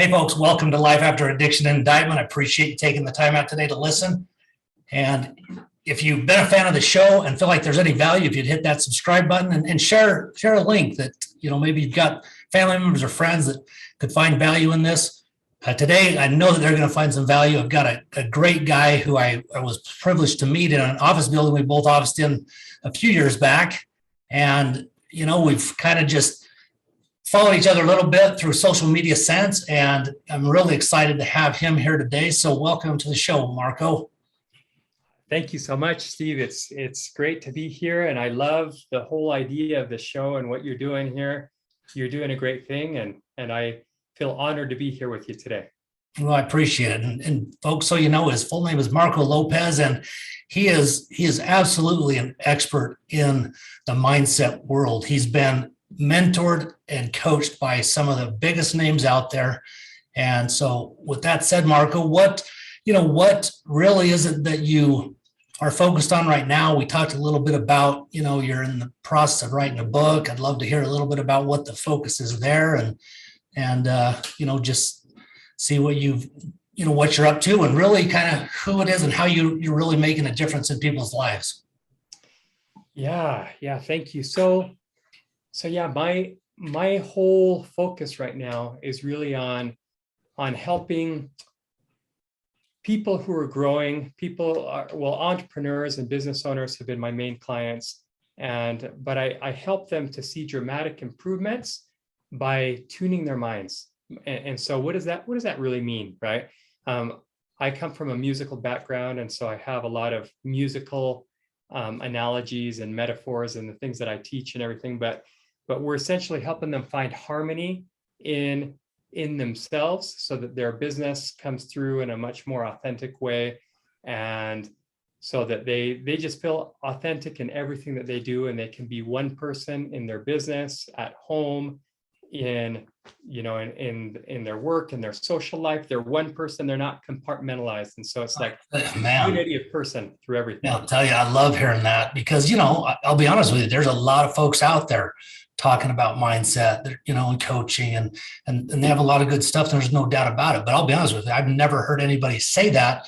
Hey, folks, welcome to Life After Addiction and Indictment. I appreciate you taking the time out today to listen. And if you've been a fan of the show and feel like there's any value, if you'd hit that subscribe button and share a link that, maybe you've got family members or friends that could find value in this. Today, I know that they're going to find some value. I've got a great guy who I was privileged to meet in an office building we both officed in a few years back. And, we've kind of just followed each other a little bit through social media sense, and I'm really excited to have him here today. So welcome to the show, Marco. Thank you so much, Steve. It's great to be here, and I love the whole idea of the show and what you're doing here. You're doing a great thing, and I feel honored to be here with you today. Well, I appreciate it. And folks, so his full name is Marco Lopez, and he is absolutely an expert in the mindset world. He's been mentored and coached by some of the biggest names out there. And so with that said, Marco, what really is it that you are focused on right now? We talked a little bit about, you're in the process of writing a book. I'd love to hear a little bit about what the focus is there and just see what what you're up to and really kind of who it is and how you're really making a difference in people's lives. Yeah. Thank you. So yeah, my whole focus right now is really on helping people who are growing. Entrepreneurs and business owners have been my main clients, but I help them to see dramatic improvements by tuning their minds. And so what does that really mean, right? I come from a musical background, and so I have a lot of musical analogies and metaphors and the things that I teach and everything, but we're essentially helping them find harmony in themselves so that their business comes through in a much more authentic way, and so that they just feel authentic in everything that they do, and they can be one person in their business, at home, in their work, in their social life. They're one person, they're not compartmentalized. And so it's like unity of person through everything. I'll tell you, I love hearing that because, I'll be honest with you, there's a lot of folks out there talking about mindset, and coaching and they have a lot of good stuff. There's no doubt about it. But I'll be honest with you, I've never heard anybody say that.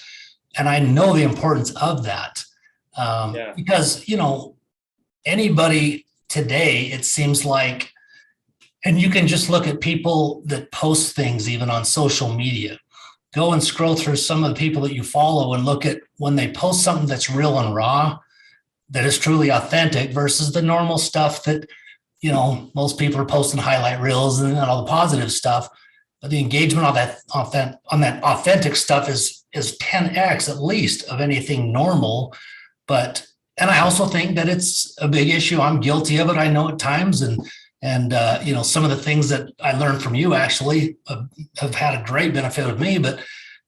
And I know the importance of that because, anybody today, it seems like, and you can just look at people that post things even on social media. Go and scroll through some of the people that you follow and look at when they post something that's real and raw, that is truly authentic versus the normal stuff that, most people are posting highlight reels and all the positive stuff. But the engagement on that authentic stuff is 10x at least of anything normal. And I also think that it's a big issue. I'm guilty of it. I know at times. And some of the things that I learned from you actually have had a great benefit with me. But,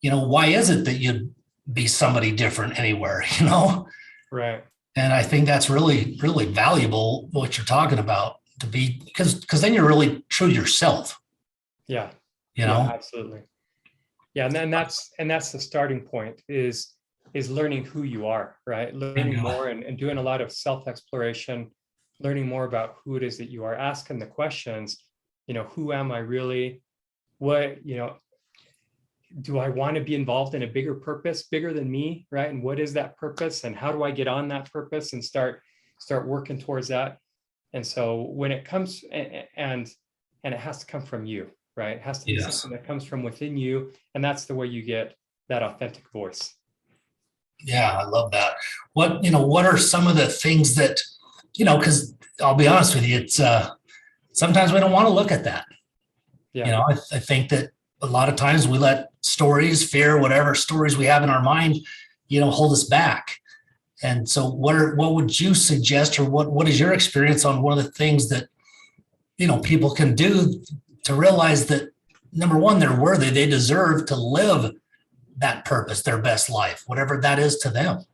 why is it that you'd be somebody different anywhere, Right. And I think that's really, really valuable, what you're talking about, to be, because then you're really true to yourself. Yeah. Yeah, absolutely. Yeah. And that's the starting point is learning who you are, right? Learning more and doing a lot of self-exploration, learning more about who it is that you are, asking the questions, who am I really? What, do I want to be involved in a bigger purpose, bigger than me, right? And what is that purpose? And how do I get on that purpose and start working towards that? And so when it comes, and it has to come from you, right? It has to be something that comes from within you. And that's the way you get that authentic voice. Yeah, I love that. What are some of the things that, because I'll be honest with you, it's sometimes we don't want to look at that. Yeah. I think that a lot of times we let stories, fear, whatever stories we have in our mind, hold us back. And so what would you suggest, or what is your experience on one of the things that, people can do to realize that, number one, they're worthy, they deserve to live that purpose, their best life, whatever that is to them.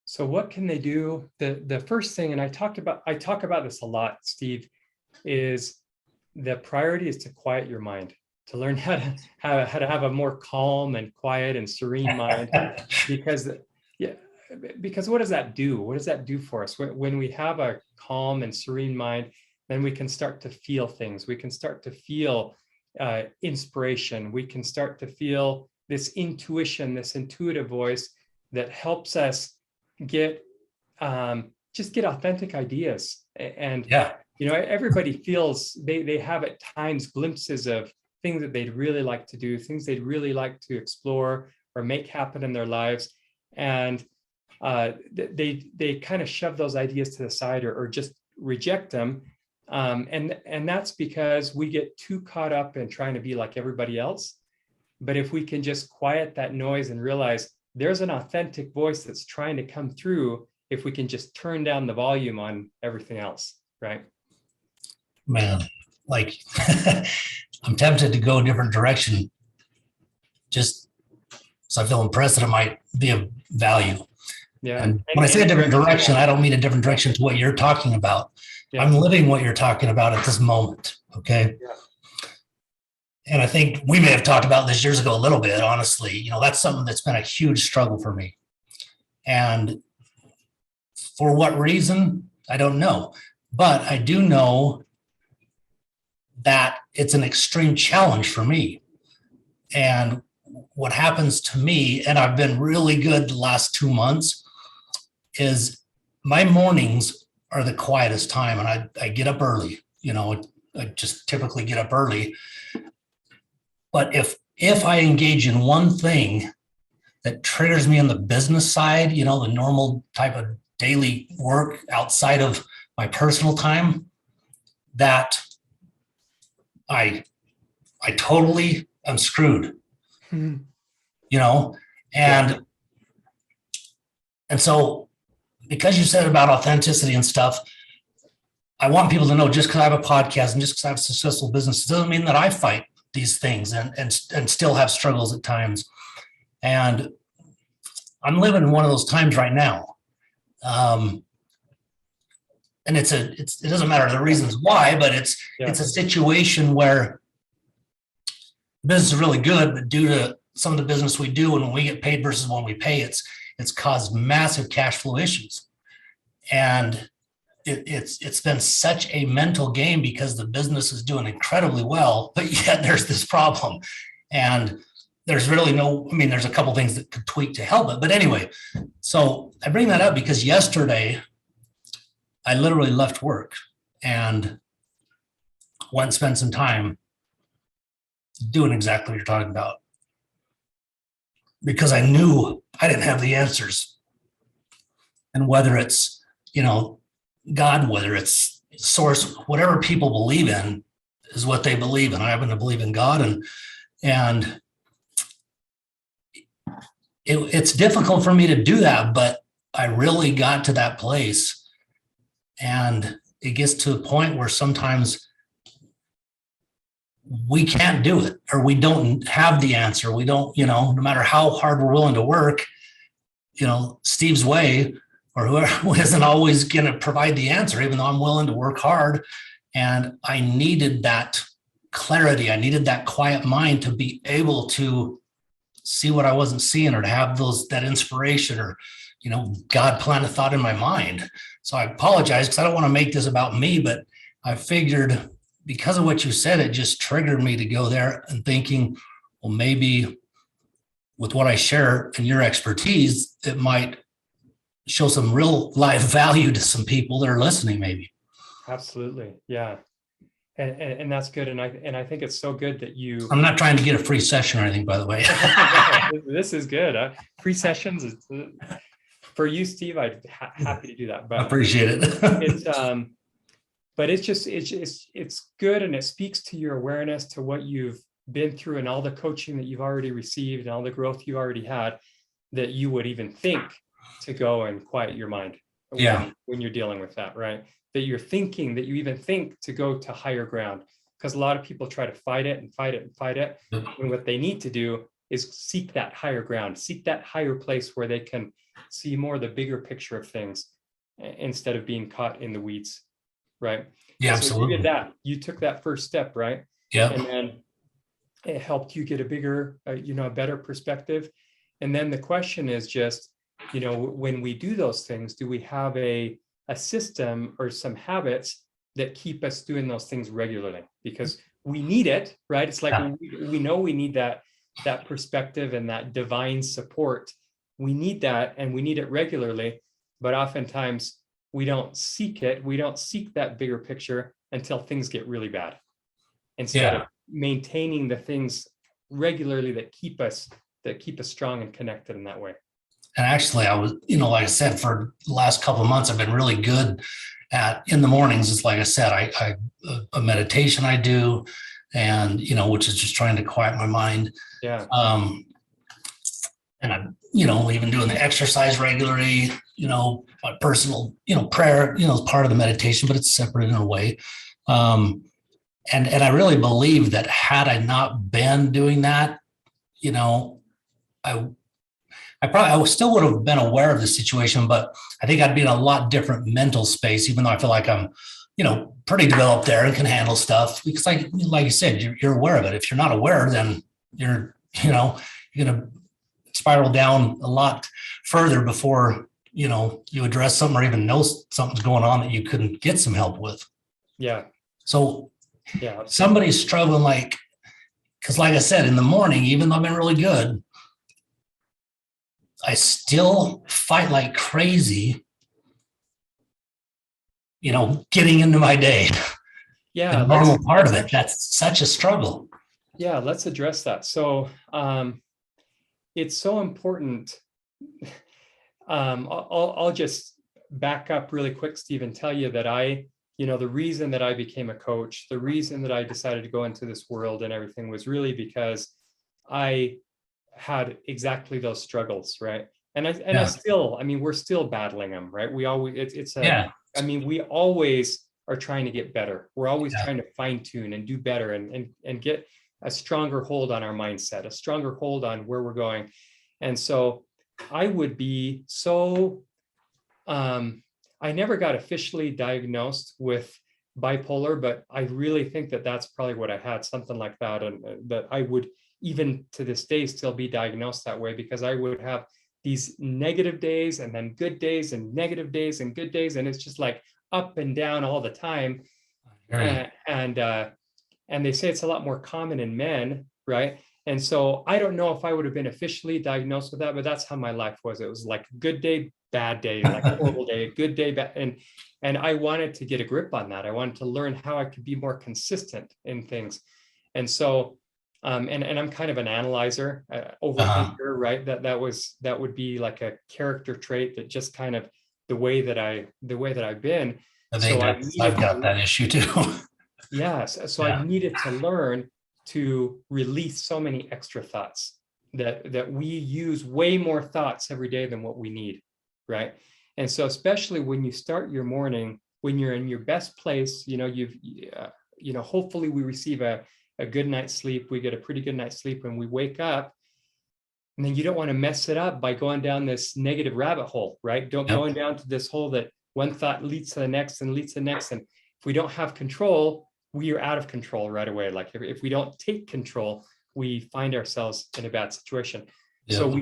So what can they do? The first thing, and I talk about this a lot, Steve, is the priority is to quiet your mind, to learn how to have a more calm and quiet and serene mind. Because what does that do? What does that do for us? When we have a calm and serene mind, then we can start to feel things. We can start to feel inspiration. We can start to feel this intuition, this intuitive voice that helps us get just get authentic ideas. And Yeah. everybody feels they have at times glimpses of things that they'd really like to do, things they'd really like to explore or make happen in their lives. And they kind of shove those ideas to the side or just reject them. And that's because we get too caught up in trying to be like everybody else. But if we can just quiet that noise and realize there's an authentic voice that's trying to come through, if we can just turn down the volume on everything else, right? Man, like I'm tempted to go a different direction just so I feel impressed that it might be of value. Yeah. And when I say a different direction, I don't mean a different direction to what you're talking about. Yeah. I'm living what you're talking about at this moment. Okay. Yeah. And I think we may have talked about this years ago a little bit, honestly. That's something that's been a huge struggle for me. And for what reason, I don't know. But I do know that it's an extreme challenge for me. And what happens to me, and I've been really good the last 2 months, is my mornings are the quietest time. And I get up early, I just typically get up early. But if I engage in one thing that triggers me on the business side, the normal type of daily work outside of my personal time, that I totally am screwed, and so because you said about authenticity and stuff, I want people to know just because I have a podcast and just because I have a successful business, it doesn't mean that I fight these things and still have struggles at times. And I'm living in one of those times right now. And it doesn't matter the reasons why, but it's a situation where business is really good, but due to some of the business we do and when we get paid versus when we pay, it's caused massive cash flow issues. And it's been such a mental game because the business is doing incredibly well, but yet there's this problem. And there's really there's a couple things that could tweak to help it. But anyway, so I bring that up because yesterday I literally left work and went and spent some time doing exactly what you're talking about. Because I knew I didn't have the answers. And whether it's, God, whether it's source, whatever people believe in is what they believe in. I happen to believe in God, and it's difficult for me to do that, but I really got to that place. And it gets to a point where sometimes we can't do it, or we don't have the answer. We don't, no matter how hard we're willing to work, Steve's way or whoever isn't always going to provide the answer, even though I'm willing to work hard. And I needed that clarity. I needed that quiet mind to be able to see what I wasn't seeing, or to have that inspiration, or, God planted a thought in my mind. So I apologize because I don't want to make this about me, but I figured because of what you said, it just triggered me to go there and thinking, well, maybe with what I share and your expertise, it might show some real life value to some people that are listening, maybe. Absolutely. Yeah. And that's good. And I think it's so good that I'm not trying to get a free session or anything, by the way. This is good. Free sessions is, for you, Steve, I'd happy to do that. But I appreciate it. But it's good, and it speaks to your awareness to what you've been through and all the coaching that you've already received and all the growth you already had, that you would even think to go and quiet your mind when you're dealing with that, right? That you're thinking, that you even think to go to higher ground, because a lot of people try to fight it and fight it and fight it. And what they need to do is seek that higher ground, seek that higher place where they can see more of the bigger picture of things instead of being caught in the weeds. Right. Yeah, so absolutely. you did that. You took that first step, right? Yeah. And then it helped you get a bigger, a better perspective. And then the question is just, when we do those things, do we have a system or some habits that keep us doing those things regularly? Because we need it, right? It's like Yeah. we know we need that perspective and that divine support. We need that, and we need it regularly, but oftentimes we don't seek it. We don't seek that bigger picture until things get really bad, instead of maintaining the things regularly that keep us strong and connected in that way. And actually, I was, like I said, for the last couple of months, I've been really good at, in the mornings. It's like I said, I a meditation I do, and which is just trying to quiet my mind. Yeah. And I'm, even doing the exercise regularly. My personal, prayer, is part of the meditation, but it's separate in a way. And I really believe that had I not been doing that, I still would have been aware of the situation, but I think I'd be in a lot different mental space, even though I feel like I'm, pretty developed there and can handle stuff. Because like you said, you're aware of it. If you're not aware, then you're going to spiral down a lot further before, you address something or even know something's going on that you couldn't get some help with. Yeah. So yeah, somebody's struggling, because like I said, in the morning, even though I've been really good, I still fight like crazy, getting into my day. Yeah. The normal part of it. That's such a struggle. Yeah. Let's address that. So it's so important. I'll just back up really quick, Steve, and tell you that the reason that I became a coach, the reason that I decided to go into this world and everything was really because I had exactly those struggles, right? And I still, we're still battling them, right? We always, we always are trying to get better. We're always trying to fine tune and do better and get a stronger hold on our mindset, a stronger hold on where we're going. And so I would be so, I never got officially diagnosed with bipolar, but I really think that that's probably what I had, something like that. And that I would, even to this day, still be diagnosed that way, because I would have these negative days and then good days and negative days and good days. And it's just like up and down all the time. And they say it's a lot more common in men, right? And so I don't know if I would have been officially diagnosed with that, but that's how my life was. It was like good day, bad day, like horrible day, good day, bad. And I wanted to get a grip on that. I wanted to learn how I could be more consistent in things. And so, and I'm kind of an analyzer, overthinker, right? That would be like a character trait that just kind of the way that I've been. I've got that issue too. Yes. So I needed to learn to release so many extra thoughts that we use way more thoughts every day than what we need. Right. And so, especially when you start your morning, when you're in your best place, hopefully we receive a good night's sleep. We get a pretty good night's sleep when we wake up. And then you don't want to mess it up by going down this negative rabbit hole, right? Going down to this hole that one thought leads to the next and leads to the next. And if we don't have control, we are out of control right away. Like if we don't take control, we find ourselves in a bad situation. So we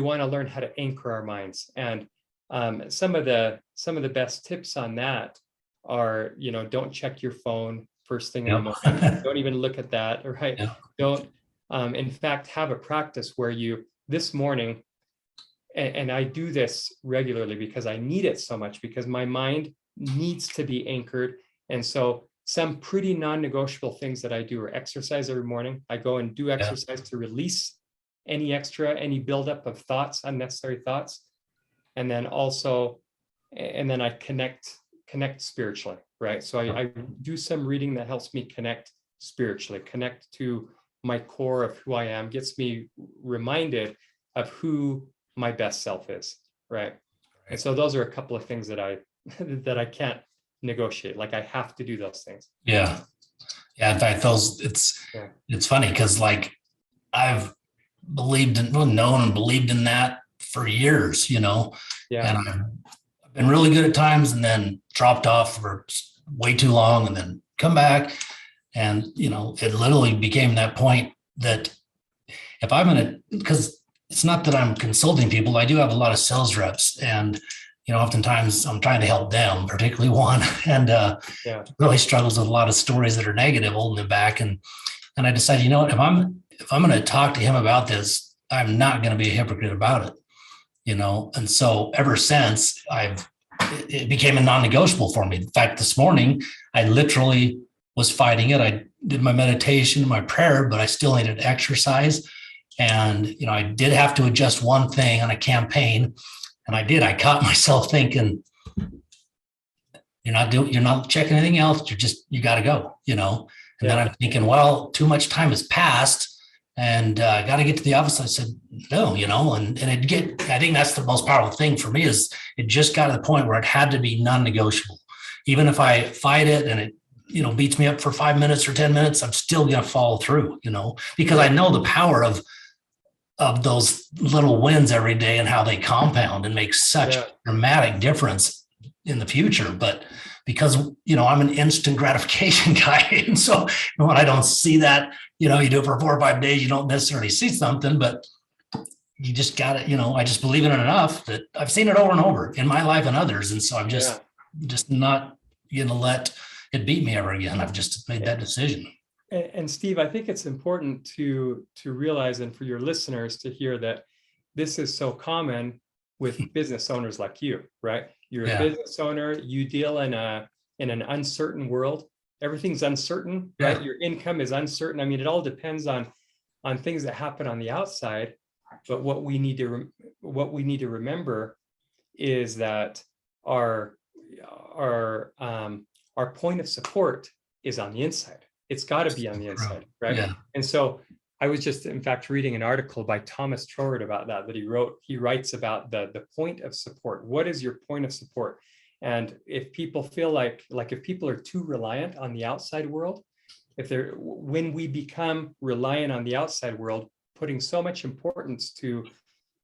want to learn how to anchor our minds. And some of the best tips on that are, don't check your phone first thing in the morning. Don't even look at that, right? Don't, in fact, have a practice where this morning, and I do this regularly because I need it so much, because my mind needs to be anchored. And so some pretty non-negotiable things that I do are exercise every morning. I go and do exercise to release any buildup of thoughts, unnecessary thoughts. And then I connect spiritually, right? So I do some reading that helps me connect spiritually, connect to my core of who I am, gets me reminded of who my best self is, right? And so those are a couple of things that I can't negotiate. Like I have to do those things. Yeah. In fact, it's funny because I've believed in that for years, and I've been really good at times and then dropped off for way too long and then come back. And, it literally became that point that if I'm because it's not that I'm consulting people, I do have a lot of sales reps, and oftentimes I'm trying to help them, particularly one, and Yeah. really struggles with a lot of stories that are negative, holding him back. And I decided, if I'm going to talk to him about this, I'm not going to be a hypocrite about it, And so ever since it became a non-negotiable for me. In fact, this morning I literally was fighting it. I did my meditation, my prayer, but I still needed exercise. And, I did have to adjust one thing on a campaign. And I caught myself thinking, you're not checking anything else. You got to go, And then I'm thinking, well, too much time has passed and I got to get to the office. I said, no, and I think that's the most powerful thing for me is it just got to the point where it had to be non-negotiable. Even if I fight it and it, beats me up for 5 minutes or 10 minutes, I'm still going to follow through, because I know the power of those little wins every day and how they compound and make such a dramatic difference in the future. But because, I'm an instant gratification guy. And so when I don't see that, you do it for 4 or 5 days, you don't necessarily see something, but you just got to, I just believe in it enough that I've seen it over and over in my life and others. And so I'm just not going to let it beat me ever again. I've just made that decision. And Steve, I think it's important to realize, and for your listeners to hear, that this is so common with business owners like you, right? You're a business owner, you deal in an uncertain world. Everything's uncertain, right? Your income is uncertain. I mean, it all depends on things that happen on the outside. But what we need to remember is that our point of support is on the inside. It's got to be on the inside, right? Yeah. And so I was just, in fact, reading an article by Thomas Cloward about that he wrote. He writes about the point of support. What is your point of support? And if people feel like if people are too reliant on the outside world, when we become reliant on the outside world, putting so much importance to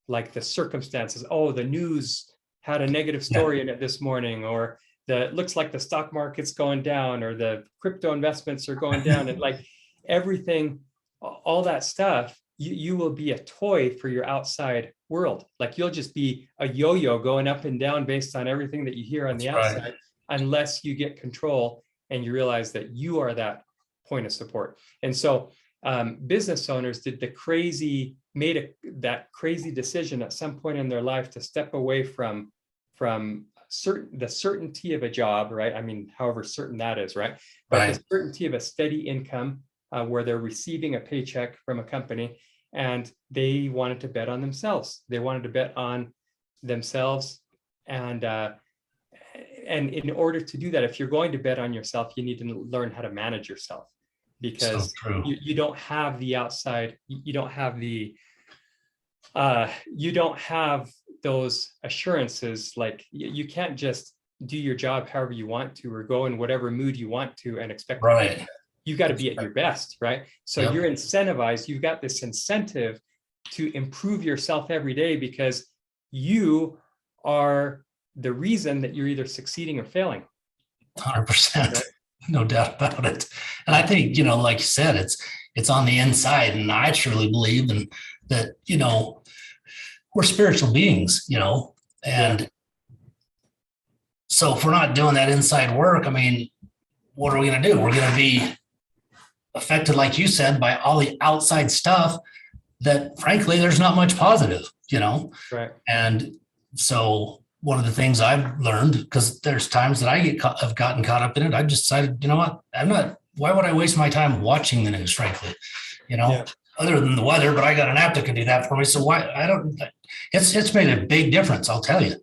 like the circumstances, the news had a negative story in it this morning, or it looks like the stock market's going down, or the crypto investments are going down, and like everything, all that stuff, you will be a toy for your outside world. Like you'll just be a yo-yo going up and down based on everything that you hear on the outside, unless you get control and you realize that you are that point of support. And so business owners made that crazy decision at some point in their life to step away from the certainty of a job, right? I mean, however certain that is, right? But the certainty of a steady income where they're receiving a paycheck from a company, and they wanted to bet on themselves. They wanted to bet on themselves, and in order to do that, if you're going to bet on yourself, you need to learn how to manage yourself, because you don't have the outside, you don't have those assurances. Like you can't just do your job however you want to, or go in whatever mood you want to and expect you got to be at your best, right? So you're incentivized, you've got this incentive to improve yourself every day, because you are the reason that you're either succeeding or failing. 100%, no doubt about it. And I think, like you said, it's on the inside, and I truly believe that, we're spiritual beings, and so if we're not doing that inside work, I mean, what are we going to do? We're going to be affected, like you said, by all the outside stuff that, frankly, there's not much positive, Right. And so one of the things I've learned, because there's times that have gotten caught up in it, I've decided, what, why would I waste my time watching the news, frankly, other than the weather, but I got an app that can do that for me. So it's made a big difference, I'll tell you,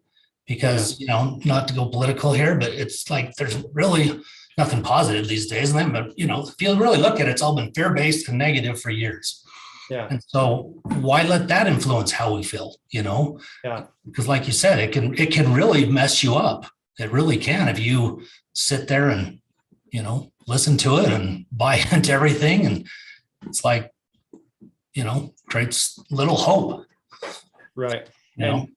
because, not to go political here, but it's like, there's really nothing positive these days. But, if you really look at it, it's all been fear-based and negative for years. Yeah. And so why let that influence how we feel, Because like you said, it can really mess you up. It really can, if you sit there and, listen to it and buy into everything. And it's like, creates little hope. Right. And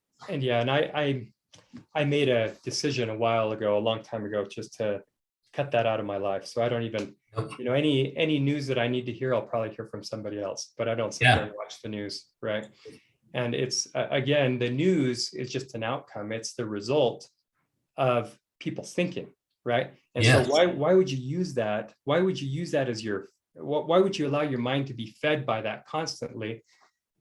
I made a decision a long time ago, just to cut that out of my life. So I don't even, any news that I need to hear, I'll probably hear from somebody else, but I don't sit there and watch the news. Right. And it's, again, the news is just an outcome. It's the result of people thinking, right? And Yes. so why would you use that? Why would you use that as your, why would you allow your mind to be fed by that constantly?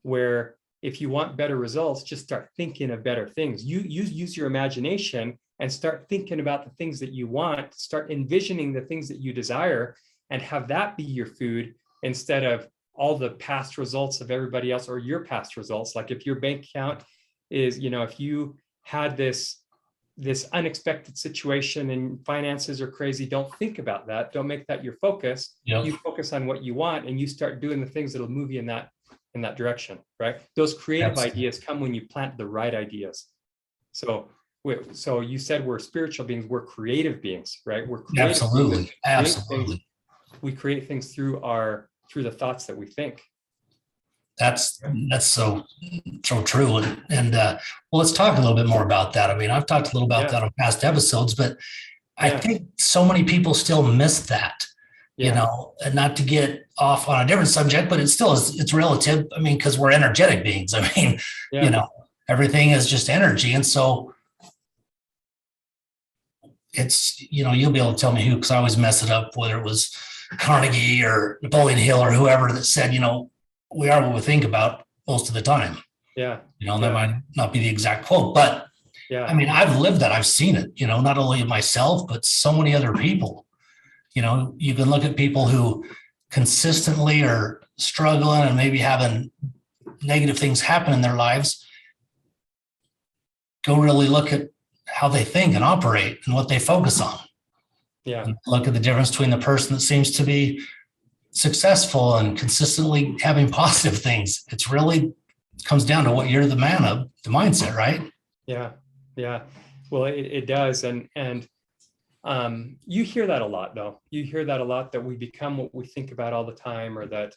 Where if you want better results, just start thinking of better things. You use your imagination and start thinking about the things that you want, start envisioning the things that you desire, and have that be your food instead of all the past results of everybody else or your past results. Like if your bank account is, if you had this unexpected situation and finances are crazy, don't think about that. Don't make that your focus. Yep. You focus on what you want and you start doing the things that'll move you in that direction, right? Those creative ideas come when you plant the right ideas. So you said we're spiritual beings, we're creative beings, right? We're creative. Absolutely. Absolutely. We create things through the thoughts that we think. That's so true. And well, let's talk a little bit more about that. I mean, I've talked a little about that on past episodes, but I think so many people still miss that, and not to get off on a different subject, but it's relative. I mean, because we're energetic beings. I mean, everything is just energy. And so it's, you'll be able to tell me who, because I always mess it up, whether it was Carnegie or Napoleon Hill or whoever that said, we are what we think about most of the time. Yeah. That might not be the exact quote, but I mean, I've lived that. I've seen it, not only myself, but so many other people. You can look at people who consistently are struggling and maybe having negative things happen in their lives. Go really look at how they think and operate and what they focus on. Yeah. Look at the difference between the person that seems to be successful and consistently having positive things. It comes down to what you're the man of, the mindset, right? Yeah. Well, it does. And you hear that a lot, though. You hear that a lot, that we become what we think about all the time, or that,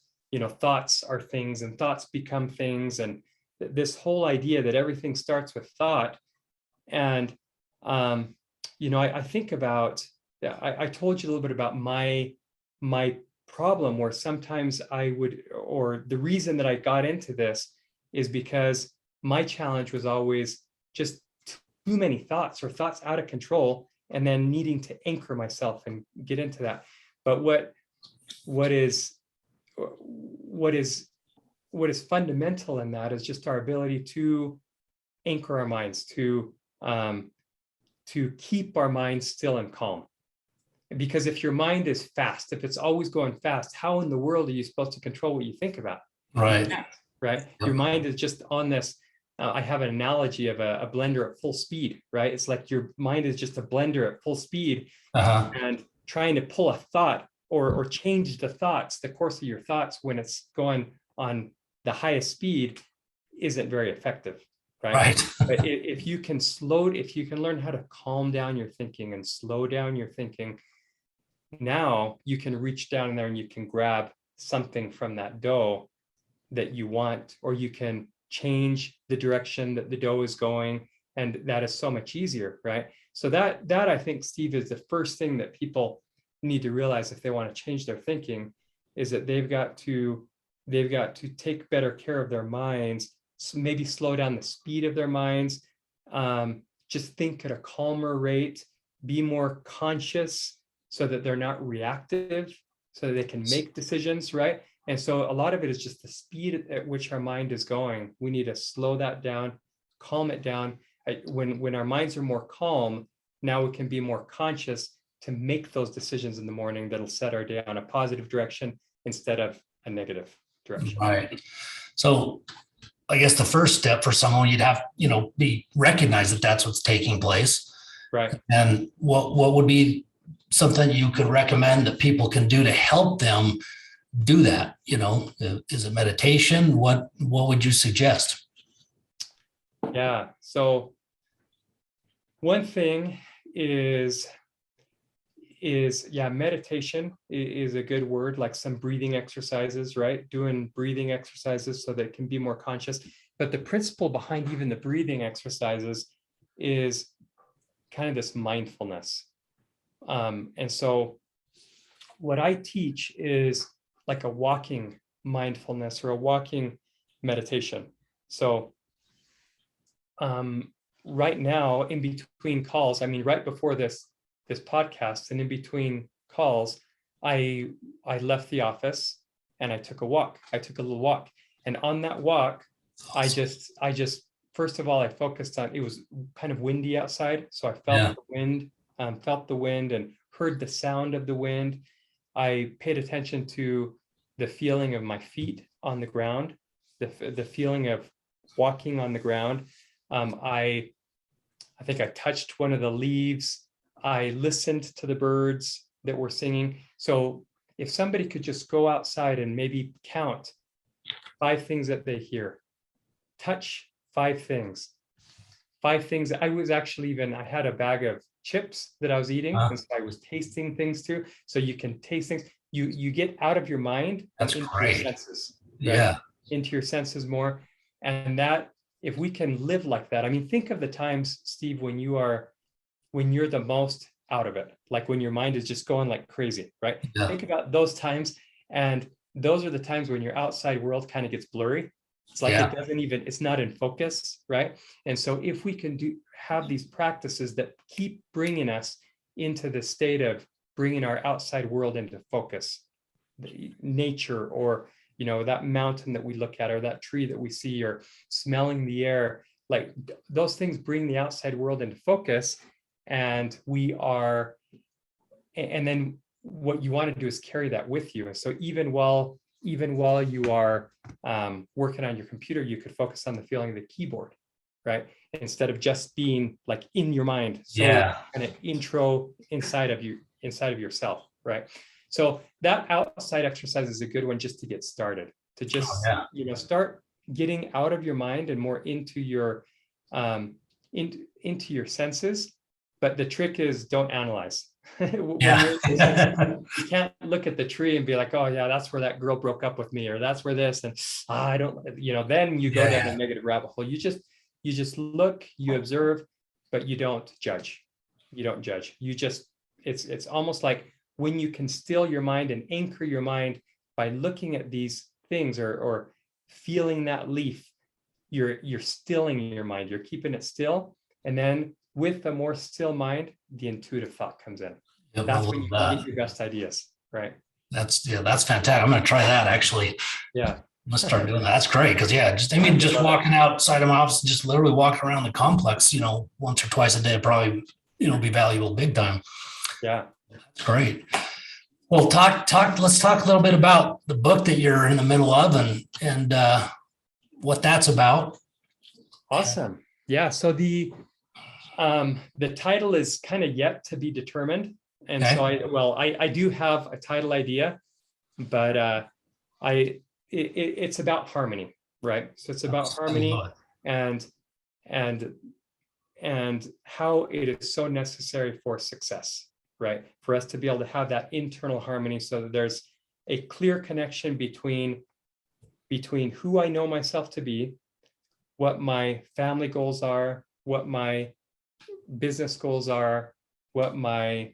thoughts are things and thoughts become things. And this whole idea that everything starts with thought. And, I think about, I told you a little bit about my problem, where sometimes or the reason that I got into this is because my challenge was always just too many thoughts, or thoughts out of control, and then needing to anchor myself and get into that. But what is fundamental in that is just our ability to anchor our minds, to keep our minds still and calm. Because if your mind is fast, if it's always going fast, how in the world are you supposed to control what you think about? Right. Right. Yep. Your mind is just on this. I have an analogy of a blender at full speed, right? It's like your mind is just a blender at full speed, and trying to pull a thought or change the course of your thoughts when it's going on the highest speed isn't very effective. Right. But if you can learn how to calm down your thinking and slow down your thinking, now you can reach down there and you can grab something from that dough that you want, or you can change the direction that the dough is going. And that is so much easier, right? So that I think, Steve, is the first thing that people need to realize if they want to change their thinking, is that they've got to take better care of their minds, maybe slow down the speed of their minds, just think at a calmer rate, be more conscious so that they're not reactive, so that they can make decisions, right? And so a lot of it is just the speed at which our mind is going. We need to slow that down, calm it down. When our minds are more calm, now we can be more conscious to make those decisions in the morning that'll set our day on a positive direction instead of a negative direction. Right. So I guess the first step for someone, you'd have, recognize that that's what's taking place. Right. And what would be something you could recommend that people can do to help them do that? Is it meditation? What would you suggest? Yeah. So one thing is meditation is a good word, like some breathing exercises, right? Doing breathing exercises so that it can be more conscious. But the principle behind even the breathing exercises is kind of this mindfulness. And so what I teach is like a walking mindfulness or a walking meditation. So right now, in between calls, I mean, right before this podcast and in between calls, I left the office and I took a walk. I took a little walk. And on that walk, I just first of all, I focused on, it was kind of windy outside. So I felt the wind and heard the sound of the wind. I paid attention to the feeling of my feet on the ground, the feeling of walking on the ground. I think I touched one of the leaves. I listened to the birds that were singing. So if somebody could just go outside and maybe count 5 things that they hear, touch 5 things. 5 things. I was actually I had a bag of chips that I was eating, and so I was tasting things too. So you can taste things. You get out of your mind. That's into great. Your senses, right? Yeah. Into your senses more. And that, if we can live like that, I mean, think of the times, Steve, when you're the most out of it, like when your mind is just going like crazy, right? Yeah. Think about those times. And those are the times when your outside world kind of gets blurry. It's like it doesn't even, it's not in focus, right? And so if we can have these practices that keep bringing us into the state of bringing our outside world into focus, nature, or, you know, that mountain that we look at, or that tree that we see, or smelling the air, like those things bring the outside world into focus. And and then what you want to do is carry that with you. And so even while you are working on your computer, you could focus on the feeling of the keyboard, right? Instead of just being like in your mind. So kind of intro inside of yourself, right? So that outside exercise is a good one just to get started, to just, start getting out of your mind and more into your into your senses. But the trick is, don't analyze. You can't look at the tree and be like, oh yeah, that's where that girl broke up with me, or that's where this, and I don't, then you go down a negative rabbit hole. You just look, you observe, but you don't judge. It's almost like when you can still your mind and anchor your mind by looking at these things, or feeling that leaf, you're stilling your mind, you're keeping it still. And then with a more still mind, the intuitive thought comes in. That's when you can get your best ideas, right? That's fantastic. I'm going to try that actually. Yeah. Let's start doing that. That's great. Cause just walking outside of my office, just literally walking around the complex, once or twice a day, probably, be valuable big time. Yeah. That's great. Well, let's talk a little bit about the book that you're in the middle of and what that's about. Awesome. Yeah. So the title is kind of yet to be determined. And so I do have a title idea, but it's about harmony, right? So it's about harmony and how it is so necessary for success, right? For us to be able to have that internal harmony, so that there's a clear connection between who I know myself to be, what my family goals are, what my business goals are, what my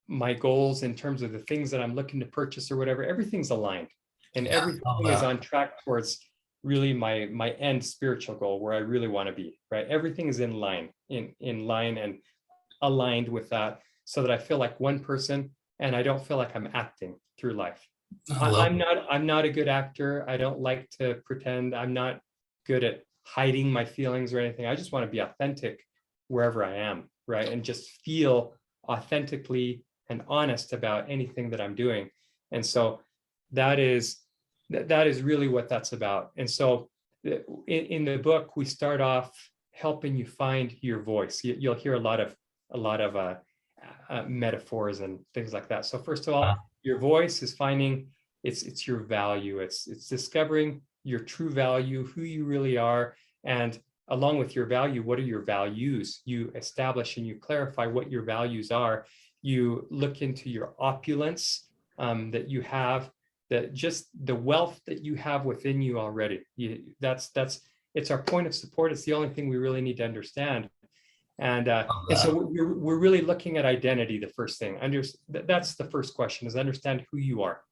my goals in terms of the things that I'm looking to purchase or whatever. Everything's aligned, and everything is on track towards really my end spiritual goal, where I really want to be, right? Everything is in line and aligned with that, so that I feel like one person and I don't feel like I'm acting through life. I'm not a good actor. I don't like to pretend. I'm not good at hiding my feelings or anything. I just want to be authentic wherever I am, right? And just feel authentically and honest about anything that I'm doing. And so that is really what that's about. And so in the book, we start off helping you find your voice. You'll hear a lot of metaphors and things like that. So first of all, your voice is finding it's your value. It's discovering your true value, who you really are. And along with your value, what are your values? You establish and you clarify what your values are. You look into your opulence that you have, that just the wealth that you have within you already. It's our point of support. It's the only thing we really need to understand. And so we're really looking at identity. The first thing, that's the first question, is understand who you are.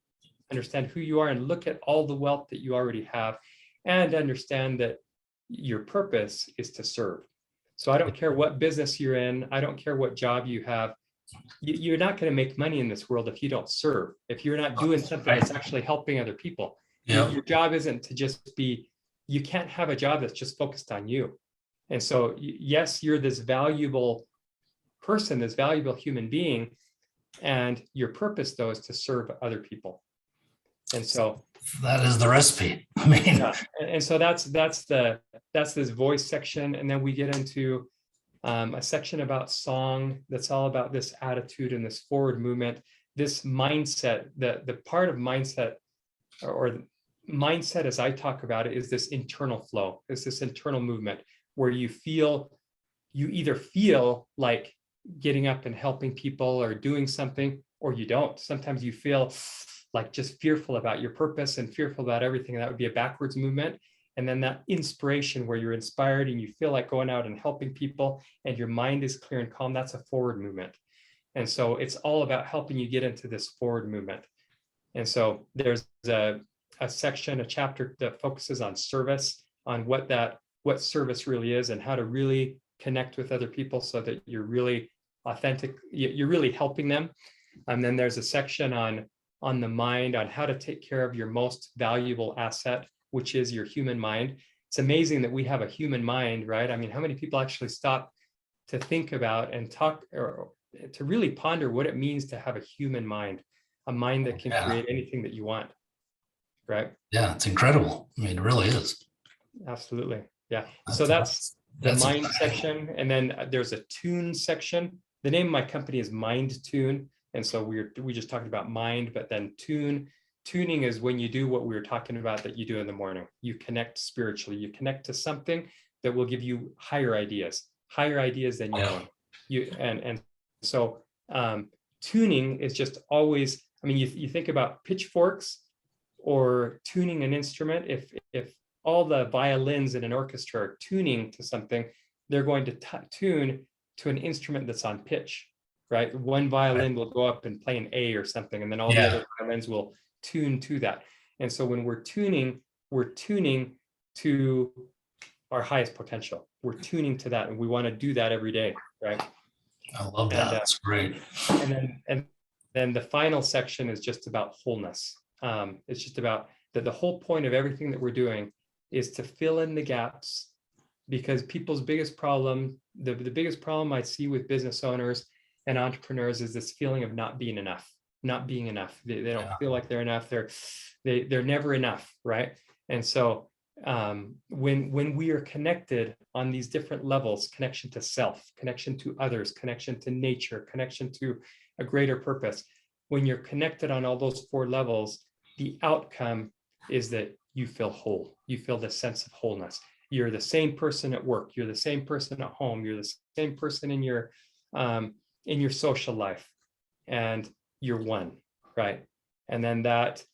understand who you are and look at all the wealth that you already have, and understand that your purpose is to serve. So I don't care what business you're in. I don't care what job you have. You're not going to make money in this world if you don't serve, if you're not doing something that's actually helping other people. Your job isn't to just be, you can't have a job that's just focused on you. And so, yes, you're this valuable person, this valuable human being, and your purpose, though, is to serve other people. And so that is the recipe. I mean, yeah. And so that's this voice section, and then we get into a section about song that's all about this attitude and this forward movement, this mindset. The part of mindset, or mindset as I talk about it, is this internal flow, is this internal movement where you either feel like getting up and helping people or doing something, or you don't. Sometimes you feel like just fearful about your purpose and fearful about everything. That would be a backwards movement. And then that inspiration where you're inspired and you feel like going out and helping people and your mind is clear and calm, that's a forward movement. And so it's all about helping you get into this forward movement. And so there's a section, a chapter that focuses on service, on what service really is and how to really connect with other people so that you're really authentic, you're really helping them. And then there's a section on the mind, on how to take care of your most valuable asset, which is your human mind. It's amazing that we have a human mind, right? I mean, how many people actually stop to think about and talk, or to really ponder what it means to have a human mind, a mind that can create anything that you want, right? Yeah, it's incredible. I mean, it really is. Absolutely. Yeah. So that's the mind section. And then there's a tune section. The name of my company is Mindtune. And so we just talked about mind, but then tuning is when you do what we were talking about that you do in the morning. You connect spiritually, you connect to something that will give you higher ideas than your own. So tuning is just always, I mean, you think about pitchforks or tuning an instrument. If all the violins in an orchestra are tuning to something, they're going to tune to an instrument that's on pitch, right? One violin will go up and play an A or something, and then all the other violins will tune to that. And so when we're tuning to our highest potential. We're tuning to that, and we want to do that every day, right? I love that. That's great. And then the final section is just about wholeness. It's just about that the whole point of everything that we're doing is to fill in the gaps, because people's biggest problem, the biggest problem I see with business owners and entrepreneurs is this feeling of not being enough. They don't feel like they're enough. They're never enough, right? And so when we are connected on these different levels, connection to self, connection to others, connection to nature, connection to a greater purpose, when you're connected on all those 4 levels, the outcome is that you feel whole. You feel the sense of wholeness. You're the same person at work. You're the same person at home. You're the same person in your social life, and you're one, right? And then that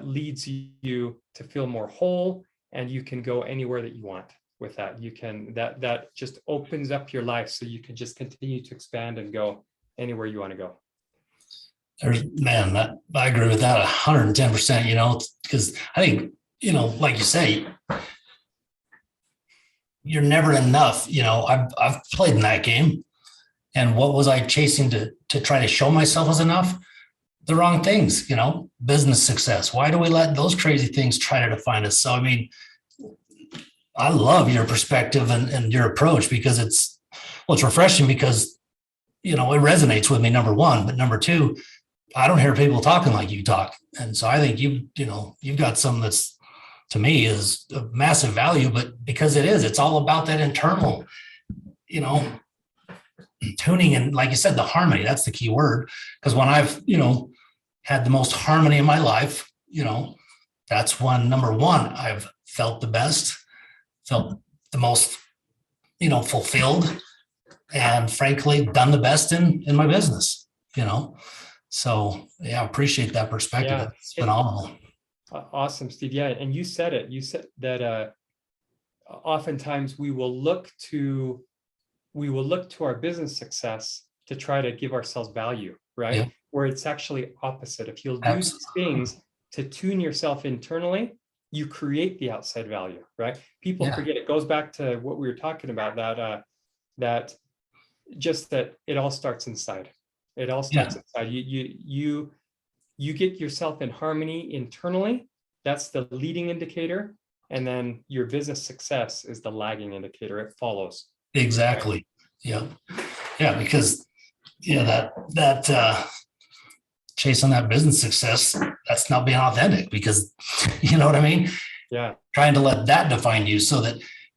leads you to feel more whole, and you can go anywhere that you want with that. You can, that just opens up your life so you can just continue to expand and go anywhere you want to go. I agree with that 110%, because I think, like you say, you're never enough. I've played in that game. And what was I chasing to try to show myself as enough? The wrong things, business success. Why do we let those crazy things try to define us? So, I mean, I love your perspective and your approach, because it's refreshing, because, it resonates with me, number one, but number two, I don't hear people talking like you talk. And so I think you've got something that's, to me, is of massive value, but because it's all about that internal, tuning. And like you said, the harmony, that's the key word. Because when I've, had the most harmony in my life, that's when, number one, I've felt the best, felt the most, fulfilled, and frankly, done the best in my business, So yeah, I appreciate that perspective. Yeah. It's phenomenal. Awesome, Steve. Yeah. And you said it. You said that oftentimes we will look to our business success to try to give ourselves value, right? Yeah. Where it's actually opposite. If you'll do these Absolutely. things to tune yourself internally, you create the outside value, right? People Yeah. forget. It goes back to what we were talking about, that just that it all starts inside. It all starts inside. You get yourself in harmony internally. That's the leading indicator. And then your business success is the lagging indicator. It follows. Exactly. Right? Yeah. Yeah. Because that chasing that business success, that's not being authentic, because you know what I mean? Yeah. Trying to let that define you, so that,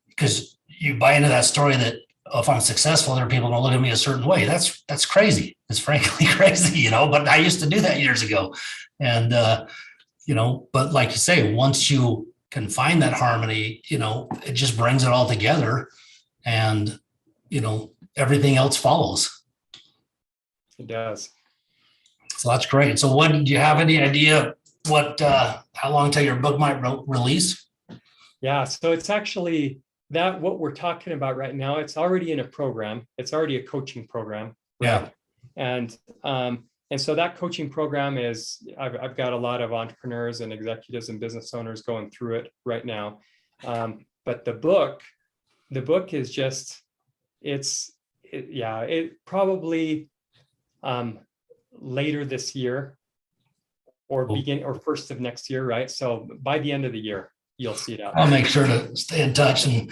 because you buy into that story that, oh, if I'm successful, there are people going to look at me a certain way. That's crazy. It's frankly crazy, but I used to do that years ago. And, but like you say, once you can find that harmony, it just brings it all together, and, everything else follows. It does. So that's great. So do you have any idea how long till your book might release? Yeah. So it's actually that what we're talking about right now, it's already in a program. It's already a coaching program. Right? Yeah. And so that coaching program is, I've got a lot of entrepreneurs and executives and business owners going through it right now. But the book is just, it probably later this year or first of next year, right? So by the end of the year, you'll see it out. I'll make sure to stay in touch and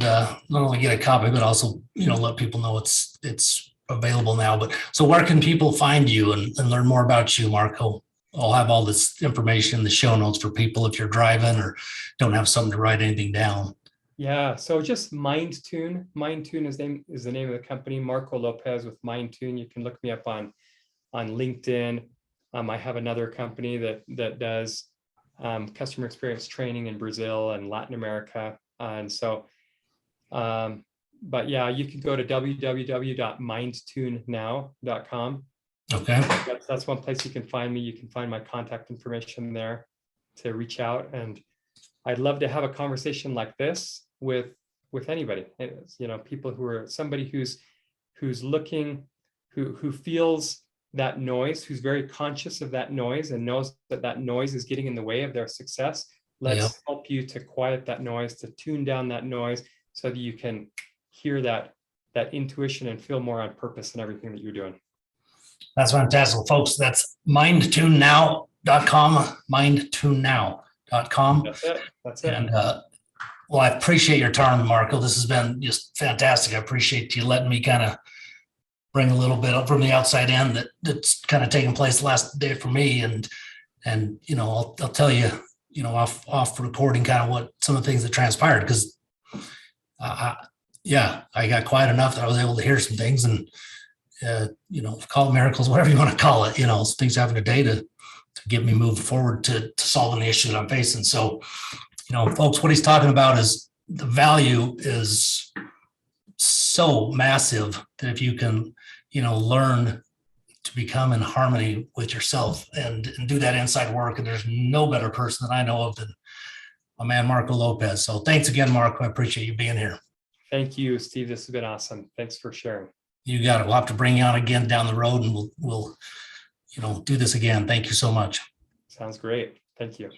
not only get a copy, but also, let people know it's available now. But so where can people find you and learn more about you, Marco? I'll have all this information in the show notes for people if you're driving or don't have something to write anything down. Yeah, so just Mindtune. Mindtune is the name of the company. Marco Lopez with Mindtune. You can look me up on LinkedIn. I have another company that does customer experience training in Brazil and Latin America. And so, but yeah, you can go to www.mindtunenow.com. Okay. That's one place you can find me. You can find my contact information there to reach out. And I'd love to have a conversation like this with anybody. People who are somebody who's looking, who feels that noise, who's very conscious of that noise and knows that noise is getting in the way of their success. Let's help you to quiet that noise, to tune down that noise, so that you can hear that intuition and feel more on purpose in everything that you're doing. That's fantastic, folks. That's mindtunenow.com, mindtunenow.com. That's it. And well, I appreciate your time, Marco. This has been just fantastic. I appreciate you letting me kind of bring a little bit up from the outside in that's kind of taken place last day for me. And I'll tell you, off recording kind of what some of the things that transpired, because I got quiet enough that I was able to hear some things, and call it miracles, whatever you want to call it, things happened today to get me moving forward to solving the issue that I'm facing. So, folks, what he's talking about is the value is so massive that if you can, learn to become in harmony with yourself and do that inside work, and there's no better person that I know of than my man, Marco Lopez. So thanks again, Marco. I appreciate you being here. Thank you, Steve. This has been awesome. Thanks for sharing. You got it. We'll have to bring you on again down the road, and we'll do this again. Thank you so much. Sounds great. Thank you.